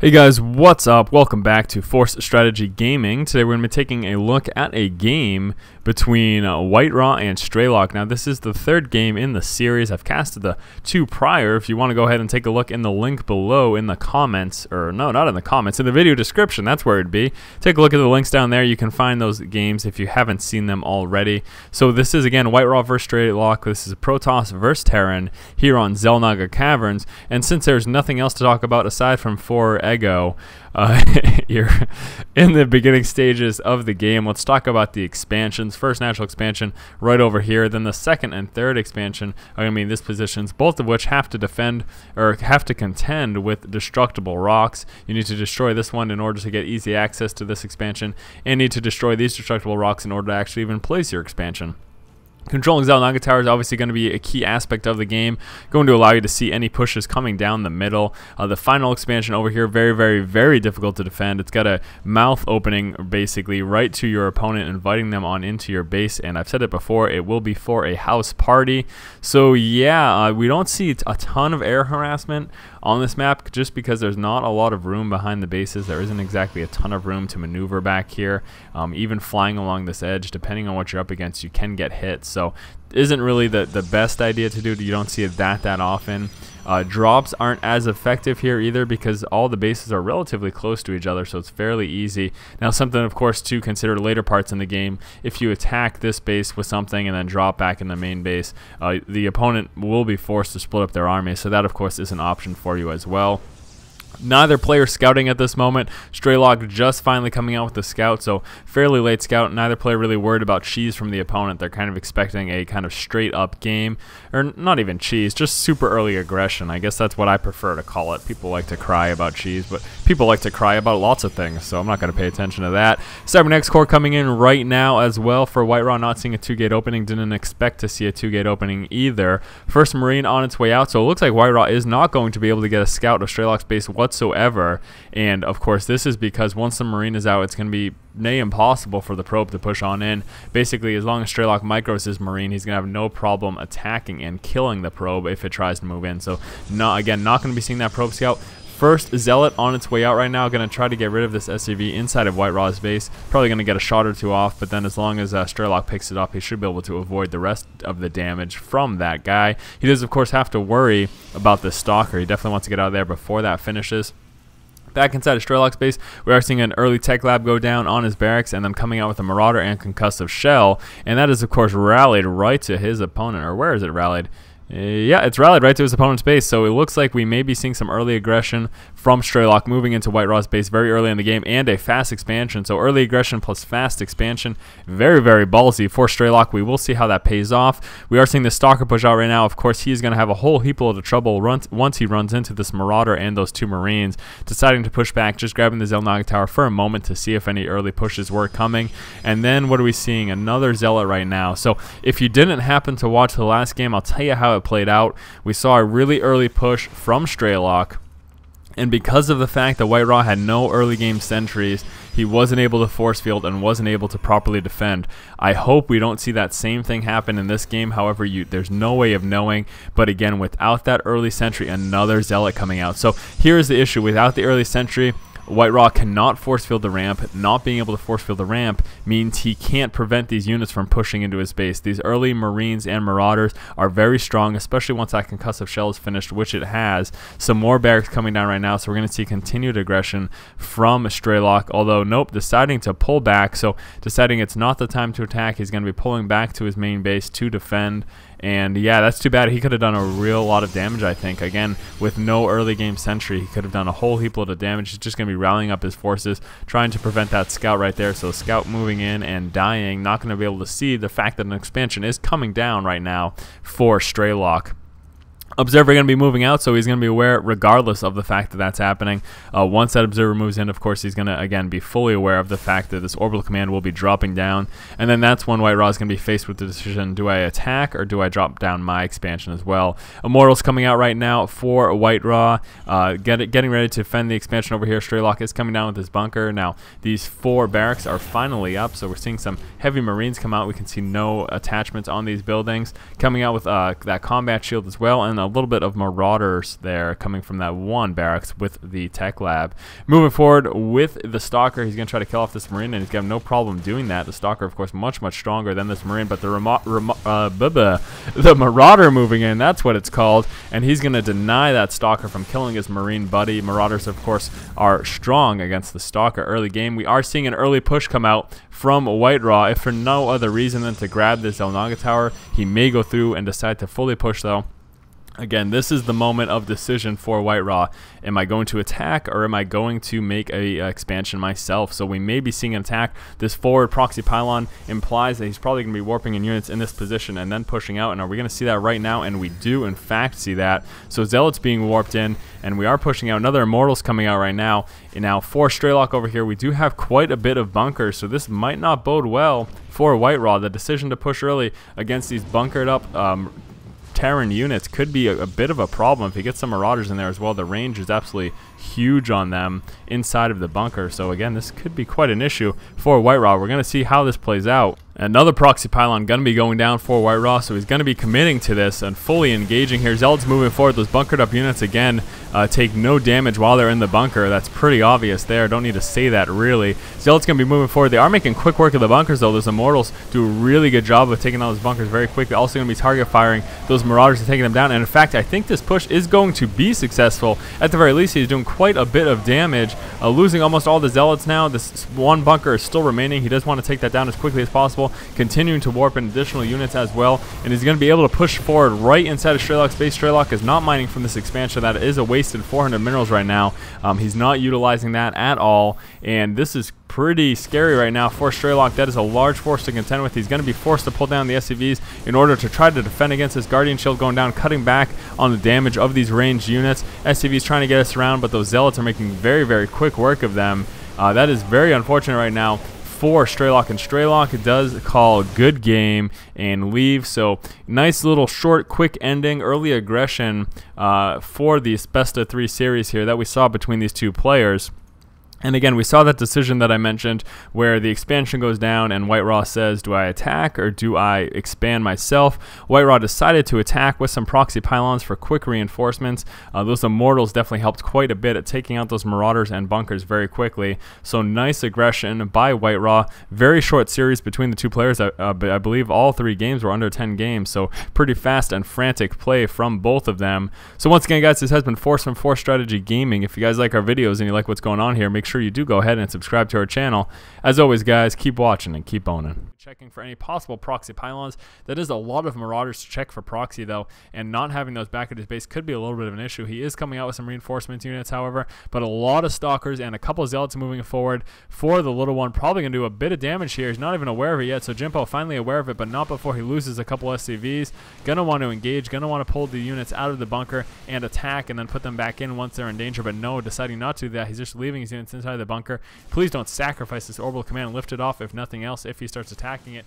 Hey guys, what's up? Welcome back to Force Strategy Gaming. Today we're going to be taking a look at a game between WhiteRa and Strelock. Now this is the third game in the series. I've casted the two prior. If you want to go ahead and take a look in the link below in the comments, or no, not in the comments, in the video description, that's where it'd be. Take a look at the links down there. You can find those games if you haven't seen them already. So this is again WhiteRa versus Strelock. This is Protoss versus Terran here on Xel'Naga Caverns. And since there's nothing else to talk about aside from 4 Ego, you're in the beginning stages of the game. Let's talk about the expansions. First natural expansion right over here, then the second and third expansion are going to be in these positions, both of which have to defend or have to contend with destructible rocks. You need to destroy this one in order to get easy access to this expansion, and need to destroy these destructible rocks in order to actually even place your expansion. Controlling Xel'Naga Tower is obviously going to be a key aspect of the game, going to allow you to see any pushes coming down the middle. The final expansion over here, very difficult to defend. It's got a mouth opening basically right to your opponent, inviting them on into your base, and I've said it before, it will be for a house party. So yeah, we don't see a ton of air harassment on this map just because there's not a lot of room behind the bases. There isn't exactly a ton of room to maneuver back here. Even flying along this edge, depending on what you're up against, you can get hit. So isn't really the best idea to do. You don't see it that often. Drops aren't as effective here either because all the bases are relatively close to each other, so it's fairly easy. Now something of course to consider later parts in the game, if you attack this base with something and then drop back in the main base, the opponent will be forced to split up their army, so that of course is an option for you as well. Neither player scouting at this moment. Strelock just finally coming out with the scout, so fairly late scout. Neither player really worried about cheese from the opponent. They're kind of expecting a kind of straight up game, or not even cheese, just super early aggression. I guess that's what I prefer to call it. People like to cry about cheese, but people like to cry about lots of things, so I'm not going to pay attention to that. Cybernetics Core coming in right now as well for WhiteRa, not seeing a 2-gate opening. Didn't expect to see a 2-gate opening either. First Marine on its way out, so it looks like WhiteRa is not going to be able to get a scout of Strelock's base whatsoever, and of course this is because once the Marine is out, it's going to be near impossible for the probe to push on in. Basically, as long as Strelock micros his Marine, he's going to have no problem attacking and killing the probe if it tries to move in. So not going to be seeing that probe scout. First Zealot on its way out right now, going to try to get rid of this SCV inside of WhiteRa's base. Probably going to get a shot or two off, but then as long as Strelock picks it up, he should be able to avoid the rest of the damage from that guy. He does of course have to worry about the Stalker. He definitely wants to get out of there before that finishes. Back inside of Strelock's base, we are seeing an early tech lab go down on his barracks, and then coming out with a Marauder and concussive shell, and that is of course rallied right to his opponent. Or where is it rallied? Yeah, it's rallied right to his opponent's base, so it looks like we may be seeing some early aggression from Strelock moving into WhiteRa's base very early in the game, and a fast expansion. So early aggression plus fast expansion, very ballsy for Strelock. We will see how that pays off. We are seeing the Stalker push out right now. Of course, he's going to have a whole heap of trouble once he runs into this Marauder and those two Marines, deciding to push back, just grabbing the Xel'Naga Tower for a moment to see if any early pushes were coming. And then what are we seeing? Another Zealot right now. So if you didn't happen to watch the last game, I'll tell you how it played out. We saw a really early push from Strelock, and because of the fact that WhiteRa had no early game sentries, he wasn't able to force field and wasn't able to properly defend. I hope we don't see that same thing happen in this game. However, there's no way of knowing. But again, without that early sentry, another Zealot coming out. So here's the issue. Without the early sentry, WhiteRa cannot force field the ramp. Not being able to force field the ramp means he can't prevent these units from pushing into his base. These early Marines and Marauders are very strong, especially once that concussive shell is finished, which it has. Some more barracks coming down right now, so we're going to see continued aggression from Strelock, although nope, deciding to pull back. So deciding it's not the time to attack, he's going to be pulling back to his main base to defend. And yeah, that's too bad. He could have done a real lot of damage, I think. Again, with no early game sentry, he could have done a whole heap load of damage. He's just going to be rallying up his forces, trying to prevent that scout right there. So the scout moving in and dying, not going to be able to see the fact that an expansion is coming down right now for Strelock. Observer going to be moving out, so he's going to be aware regardless of the fact that that's happening. Once that observer moves in, of course, he's going to, again, be fully aware of the fact that this orbital command will be dropping down. And then that's when WhiteRa is going to be faced with the decision, do I attack or do I drop down my expansion as well? Immortals coming out right now for WhiteRa, getting ready to defend the expansion over here. Strelock is coming down with his bunker. Now, these 4 barracks are finally up, so we're seeing some heavy Marines come out. We can see no attachments on these buildings. Coming out with that combat shield as well, and a little bit of marauders there coming from that one barracks with the tech lab. Moving forward with the Stalker, he's going to try to kill off this Marine, and he's got no problem doing that. The Stalker, of course, much stronger than this Marine, but the Marauder moving in, that's what it's called, and he's going to deny that Stalker from killing his Marine buddy. Marauders, of course, are strong against the Stalker early game. We are seeing an early push come out from WhiteRa, if for no other reason than to grab this Xel'Naga Tower. He may go through and decide to fully push, though. Again, this is the moment of decision for WhiteRa. Am I going to attack, or am I going to make a expansion myself? So we may be seeing an attack. This forward proxy pylon implies that he's probably going to be warping in units in this position and then pushing out. And are we going to see that right now? And we do, in fact, see that. So Zealots being warped in, and we are pushing out. Another Immortals coming out right now. And now for Strelock over here, we do have quite a bit of bunkers, so this might not bode well for WhiteRa. The decision to push early against these bunkered up Terran units could be a bit of a problem. If he gets some Marauders in there as well, the range is absolutely huge on them inside of the bunker. So again, this could be quite an issue for WhiteRa. We're going to see how this plays out. Another proxy pylon going to be going down for WhiteRa, so he's going to be committing to this and fully engaging here. Zealots moving forward. Those bunkered up units, again, take no damage while they're in the bunker. That's pretty obvious there. Don't need to say that, really. Zealots going to be moving forward. They are making quick work of the bunkers, though. Those Immortals do a really good job of taking out those bunkers very quickly. Also going to be target firing those Marauders and taking them down. And in fact, I think this push is going to be successful. At the very least, he's doing quite a bit of damage, losing almost all the Zealots now. This one bunker is still remaining. He does want to take that down as quickly as possible, continuing to warp in additional units as well, and he's going to be able to push forward right inside of Strelock's base. Strelock is not mining from this expansion. That is a wasted 400 minerals right now. He's not utilizing that at all, and this is pretty scary right now for Strelock. That is a large force to contend with. He's going to be forced to pull down the SCVs in order to try to defend against this Guardian Shield going down, cutting back on the damage of these ranged units. SCVs trying to get us around, but those Zealots are making very quick work of them. That is very unfortunate right now for Strelock, and Strelock does call good game and leave. So nice little short quick ending, early aggression for the best of 3 series here that we saw between these two players. And again, we saw that decision that I mentioned where the expansion goes down and WhiteRa says, do I attack or do I expand myself? WhiteRa decided to attack with some proxy pylons for quick reinforcements. Those Immortals definitely helped quite a bit at taking out those Marauders and bunkers very quickly. So nice aggression by WhiteRa. Very short series between the two players. I believe all 3 games were under 10 games. So pretty fast and frantic play from both of them. So once again, guys, this has been Force from Force Strategy Gaming. If you guys like our videos and you like what's going on here, make sure you do go ahead and subscribe to our channel. As always, guys, keep watching and keep owning. Checking for any possible proxy pylons. That is a lot of Marauders to check for proxy, though, and not having those back at his base could be a little bit of an issue. He is coming out with some reinforcement units, however, but a lot of Stalkers and a couple of Zealots moving forward for the little one. Probably going to do a bit of damage here. He's not even aware of it yet, so Jimpo finally aware of it, but not before he loses a couple SCVs. Going to want to engage, going to want to pull the units out of the bunker and attack and then put them back in once they're in danger, but no, deciding not to do that. He's just leaving his units inside the bunker. Please don't sacrifice this orbital command and lift it off, if nothing else, if he starts attacking it.